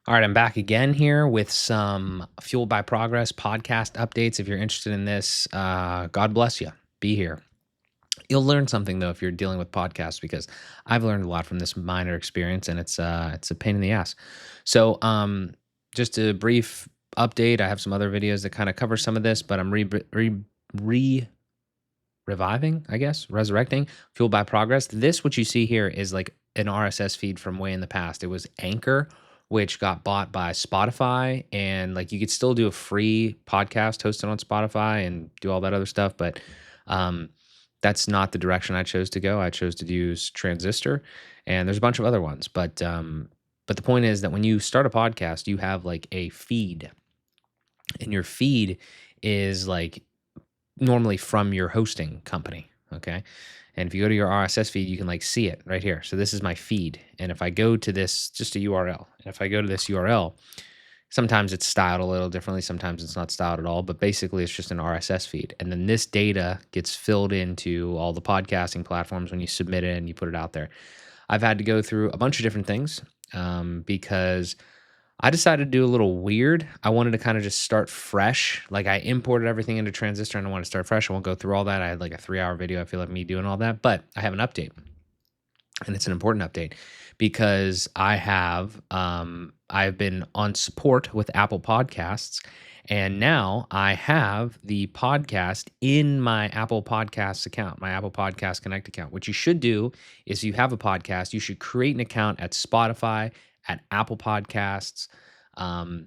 All right, I'm back again here with some Fueled by Progress podcast updates. If you're interested in this, God bless you. Be here. You'll learn something though if you're dealing with podcasts because I've learned a lot from this minor experience, and it's a pain in the ass. So, just a brief update. I have some other videos that kind of cover some of this, but I'm reviving, I guess, resurrecting, Fueled by Progress. This, what you see here, is like an RSS feed from way in the past. It was Anchor, which got bought by Spotify, and like you could still do a free podcast hosted on Spotify and do all that other stuff, but um, that's not the direction I chose to go. I chose to use Transistor, and there's a bunch of other ones, but the point is that when you start a podcast, you have like a feed, and your feed is like normally from your hosting company. Okay. And if you go to your RSS feed, you can like see it right here. So this is my feed. And if I go to this, just a URL, and if I go to this URL, sometimes it's styled a little differently. Sometimes it's not styled at all, but basically it's just an RSS feed. And then this data gets filled into all the podcasting platforms when you submit it and you put it out there. I've had to go through a bunch of different things because I decided to do a little weird. I wanted to kind of just start fresh. Like I imported everything into Transistor and I want to start fresh. I won't go through all that. I had like a 3-hour video. I feel like me doing all that, but I have an update, and it's an important update because I've been on support with Apple Podcasts, and now I have the podcast in my Apple Podcasts account, my Apple Podcast Connect account. What you should do is, you have a podcast, you should create an account at Spotify, at Apple Podcasts. Um,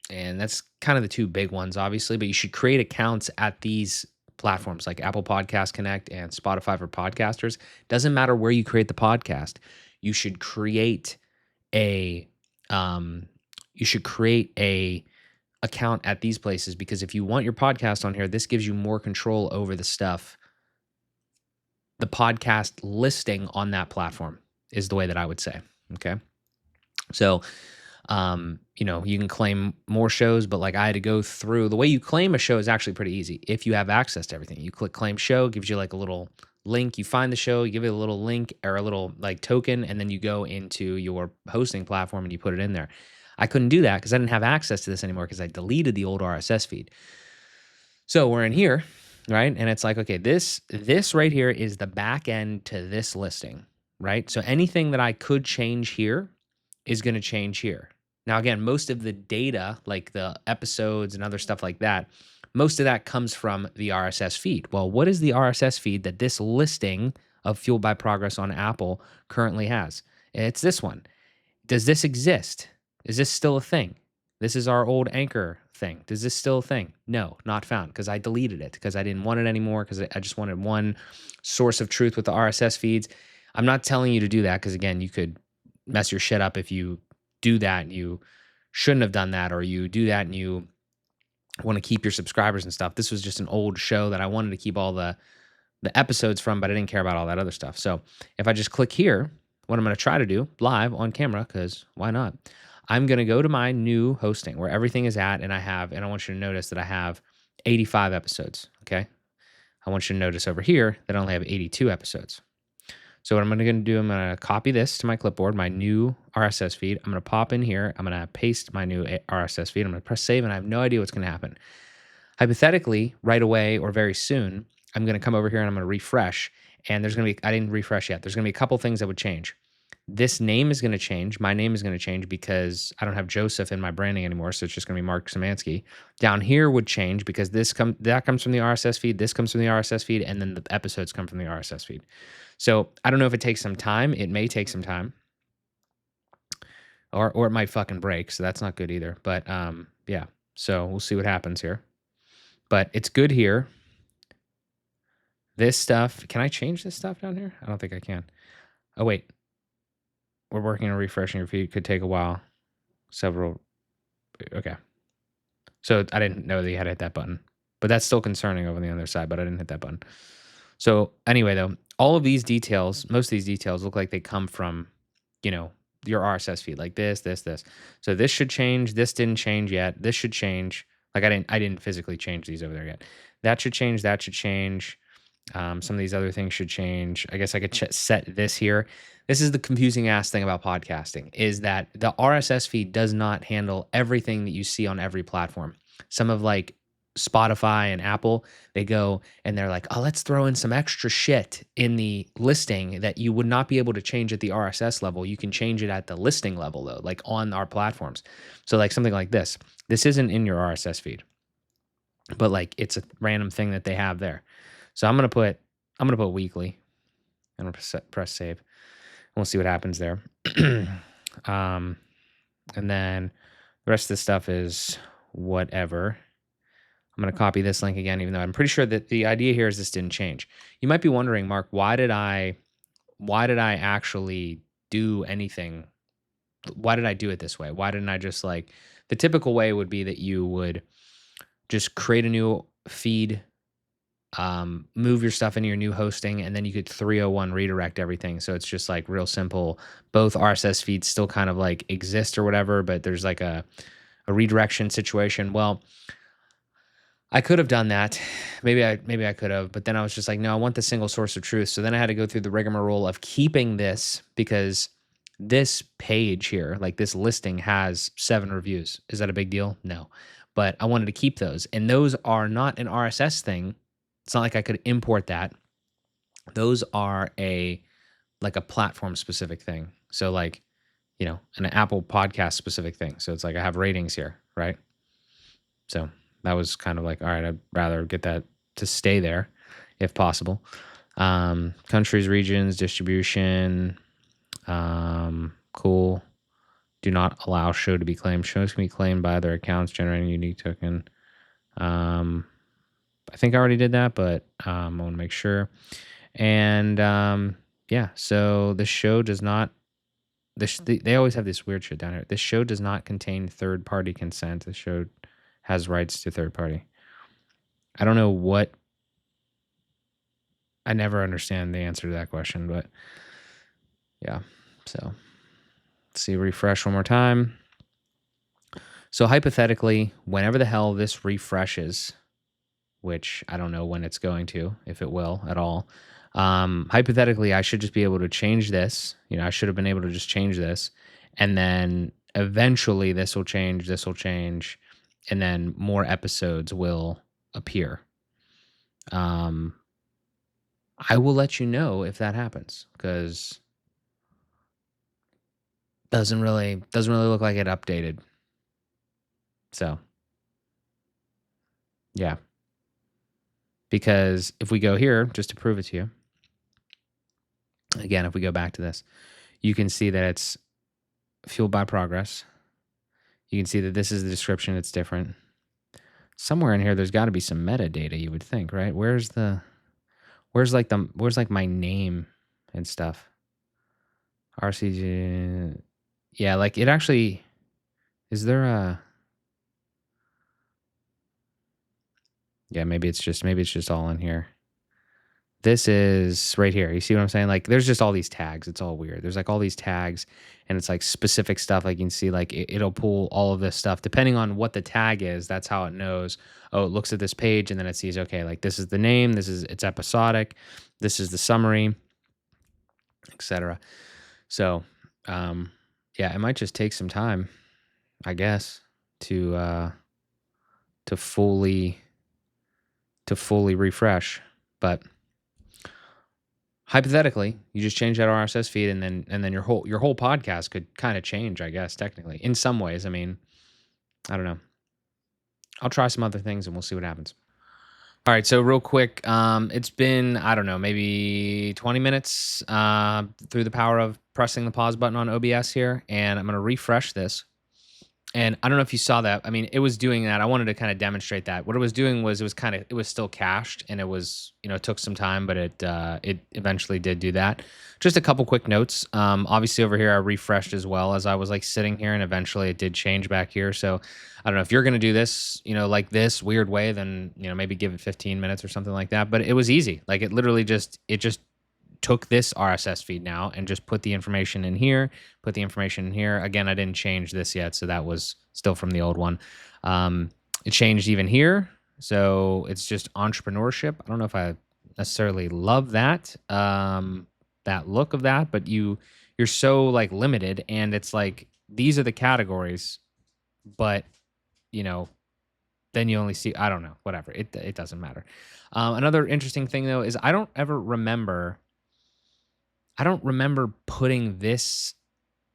and that's kind of the two big ones, obviously, but you should create accounts at these platforms like Apple Podcast Connect and Spotify for podcasters. Doesn't matter where you create the podcast. You should create a um, account at these places, because if you want your podcast on here, this gives you more control over the stuff. The podcast listing on that platform is the way that I would say. Okay. So, you can claim more shows, but like I had to go through, the way you claim a show is actually pretty easy. If you have access to everything, you click claim show, gives you like a little link. You find the show, you give it a little link or a little like token, and then you go into your hosting platform and you put it in there. I couldn't do that because I didn't have access to this anymore because I deleted the old RSS feed. So we're in here, right? And it's like, okay, this right here is the back end to this listing, right? So anything that I could change here is going to change here. Now, again, most of the data, like the episodes and other stuff like that, most of that comes from the RSS feed. Well, what is the RSS feed that this listing of Fueled by Progress on Apple currently has? It's this one. Does this exist? Is this still a thing? This is our old Anchor thing. Is this still a thing? No, not found, because I deleted it because I didn't want it anymore, because I just wanted one source of truth with the RSS feeds. I'm not telling you to do that because, again, you could mess your shit up if you do that and you shouldn't have done that, or you do that and you want to keep your subscribers and stuff. This was just an old show that I wanted to keep all the episodes from, but I didn't care about all that other stuff. So if I just click here, what I'm going to try to do live on camera, because why not? I'm going to go to my new hosting where everything is at, and I want you to notice that I have 85 episodes. Okay. I want you to notice over here that I only have 82 episodes. So what I'm going to do, I'm going to copy this to my clipboard, my new RSS feed. I'm going to pop in here. I'm going to paste my new RSS feed. I'm going to press save, and I have no idea what's going to happen. Hypothetically, right away or very soon, I'm going to come over here and I'm going to refresh. And I didn't refresh yet. There's going to be a couple things that would change. This name is going to change. My name is going to change because I don't have Joseph in my branding anymore. So it's just going to be Mark Szymanski. Down here would change because that comes from the RSS feed. This comes from the RSS feed. And then the episodes come from the RSS feed. So I don't know if it takes some time. It may take some time. Or it might fucking break. So that's not good either. But yeah. So we'll see what happens here. But it's good here. This stuff. Can I change this stuff down here? I don't think I can. Oh, wait. We're working on refreshing your feed. Could take a while. Okay. So I didn't know that you had to hit that button. But that's still concerning over on the other side, but I didn't hit that button. So anyway, though, all of these details, most of these details look like they come from, your RSS feed, like this. So this should change. This didn't change yet. This should change. Like I didn't physically change these over there yet. That should change. Some of these other things should change. I guess I could set this here. This is the confusing ass thing about podcasting is that the RSS feed does not handle everything that you see on every platform. Some of like Spotify and Apple, they go and they're like, oh, let's throw in some extra shit in the listing that you would not be able to change at the RSS level. You can change it at the listing level though, like on our platforms. So like something like this. This isn't in your RSS feed, but like it's a random thing that they have there. So I'm gonna put weekly. I'm gonna press save. We'll see what happens there. um, and then the rest of the stuff is whatever. I'm gonna copy this link again, even though I'm pretty sure that the idea here is this didn't change. You might be wondering, Mark, why did I actually do anything? Why did I do it this way? Why didn't I just like the typical way would be that you would just create a new feed, move your stuff into your new hosting, and then you could 301 redirect everything. So it's just like real simple. Both RSS feeds still kind of like exist or whatever, but there's like a redirection situation. Well, I could have done that. Maybe I could have, but then I was just like, no, I want the single source of truth. So then I had to go through the rigmarole of keeping this because this page here, like this listing has 7 reviews. Is that a big deal? No. But I wanted to keep those. And those are not an RSS thing. It's not like I could import that. Those are a platform specific thing. So like, an Apple podcast specific thing. So it's like I have ratings here, right? So that was kind of like, all right, I'd rather get that to stay there if possible. Countries, regions, distribution, cool. Do not allow show to be claimed. Shows can be claimed by other accounts generating a unique token. I think I already did that, but I want to make sure. And yeah, so the show does not. They always have this weird shit down here. This show does not contain third-party consent. The show has rights to third party. I don't know what. I never understand the answer to that question, but yeah. So let's see, refresh one more time. So hypothetically, whenever the hell this refreshes, which I don't know when it's going to, if it will at all. Hypothetically, I should just be able to change this. I should have been able to just change this. And then eventually this will change, and then more episodes will appear. I will let you know if that happens because doesn't really look like it updated. So yeah. Because if we go here, just to prove it to you, again, if we go back to this, you can see that it's fueled by progress. You can see that this is the description. It's different. Somewhere in here, there's got to be some metadata, you would think, right? Where's like my name and stuff? RCG. Yeah, like it actually, is there a, yeah, maybe it's just all in here. This is right here. You see what I'm saying? Like there's just all these tags. It's all weird. There's like all these tags and it's like specific stuff. Like you can see like it'll pull all of this stuff depending on what the tag is. That's how it knows. Oh, it looks at this page and then it sees, okay, like this is the name. It's episodic. This is the summary, etc. So, yeah, it might just take some time, I guess, to fully refresh, but hypothetically, you just change that RSS feed and then your whole podcast could kind of change, I guess, technically. In some ways, I mean, I don't know. I'll try some other things and we'll see what happens. All right, so real quick, it's been, I don't know, maybe 20 minutes through the power of pressing the pause button on OBS here, and I'm going to refresh this. And I don't know if you saw that. I mean, it was doing that. I wanted to kind of demonstrate that. What it was doing was it was still cached, and it was, it took some time, but it eventually did do that. Just a couple quick notes. Obviously over here I refreshed as well as I was like sitting here, and eventually it did change back here. So I don't know if you're going to do this, like this weird way, then, maybe give it 15 minutes or something like that. But it was easy. Like it literally just took this RSS feed now and just put the information in here, Again, I didn't change this yet, so that was still from the old one. It changed even here, so it's just entrepreneurship. I don't know if I necessarily love that that look of that, but you're so like limited, and it's like these are the categories, but you know, then you only see, I don't know, whatever. It doesn't matter. Another interesting thing though is I don't remember putting this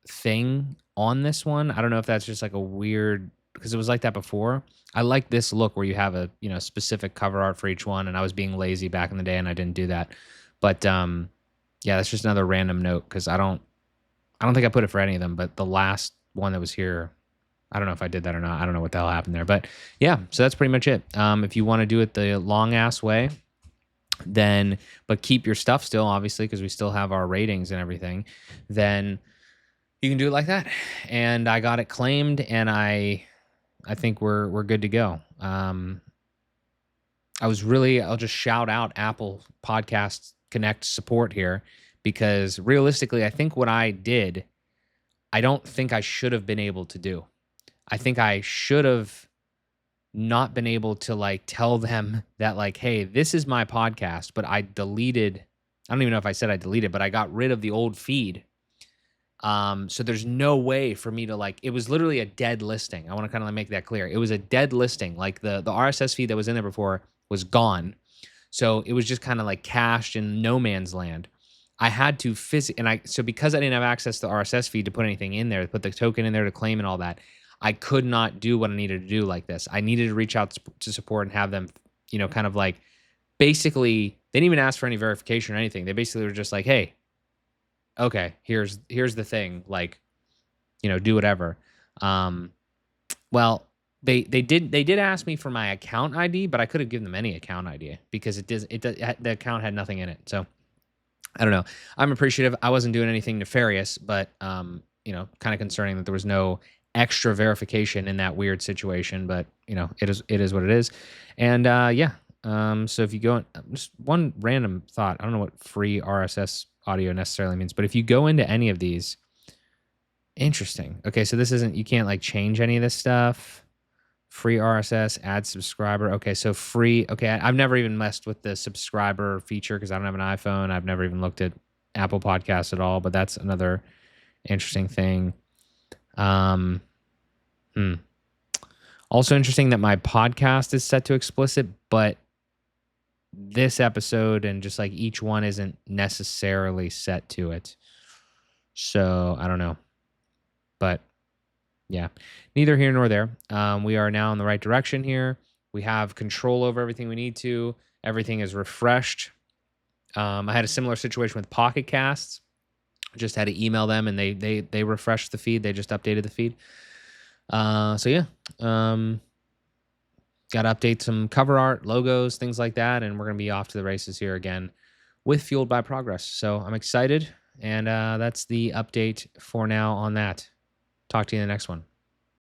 thing on this one. I don't know if that's just like a weird, because it was like that before. I like this look where you have a, specific cover art for each one, and I was being lazy back in the day and I didn't do that. But yeah, that's just another random note because I don't think I put it for any of them, but the last one that was here, I don't know if I did that or not. I don't know what the hell happened there. But yeah, so that's pretty much it. If you want to do it the long ass way, then but keep your stuff still, obviously, because we still have our ratings and everything, then you can do it like that. And I got it claimed, and I think we're good to go. I'll just shout out Apple Podcasts Connect support here, because realistically, I think what I did, I don't think I should have been able to do. I think I should have not been able to like tell them that like, hey, this is my podcast, but I don't even know if I said I deleted, but I got rid of the old feed. So there's no way for me to like, it was literally a dead listing. I want to kind of like make that clear. It was a dead listing. Like the RSS feed that was in there before was gone. So it was just kind of like cached in no man's land. I had to so because I didn't have access to the RSS feed to put anything in there, to put the token in there to claim and all that, I could not do what I needed to do like this. I needed to reach out to support and have them, kind of like, basically, they didn't even ask for any verification or anything. They basically were just like, hey, okay, here's the thing, like, do whatever. Well, they did ask me for my account ID, but I could have given them any account ID because the account had nothing in it. So I don't know. I'm appreciative. I wasn't doing anything nefarious, but kind of concerning that there was no extra verification in that weird situation. But it is what it is. And yeah. So if you go, just one random thought. I don't know what free RSS audio necessarily means, but if you go into any of these, interesting. Okay, so you can't like change any of this stuff. Free RSS, add subscriber. Okay, so free. Okay, I've never even messed with the subscriber feature because I don't have an iPhone. I've never even looked at Apple Podcasts at all, but that's another interesting thing. Also interesting that my podcast is set to explicit, but this episode and just like each one isn't necessarily set to it. So I don't know. But yeah, neither here nor there. We are now in the right direction here. We have control over everything we need to. Everything is refreshed. I had a similar situation with Pocket Casts. Just had to email them, and they refreshed the feed. They just updated the feed. So yeah, got to update some cover art, logos, things like that, and we're gonna be off to the races here again with Fueled by Progress. So I'm excited, and that's the update for now on that. Talk to you in the next one.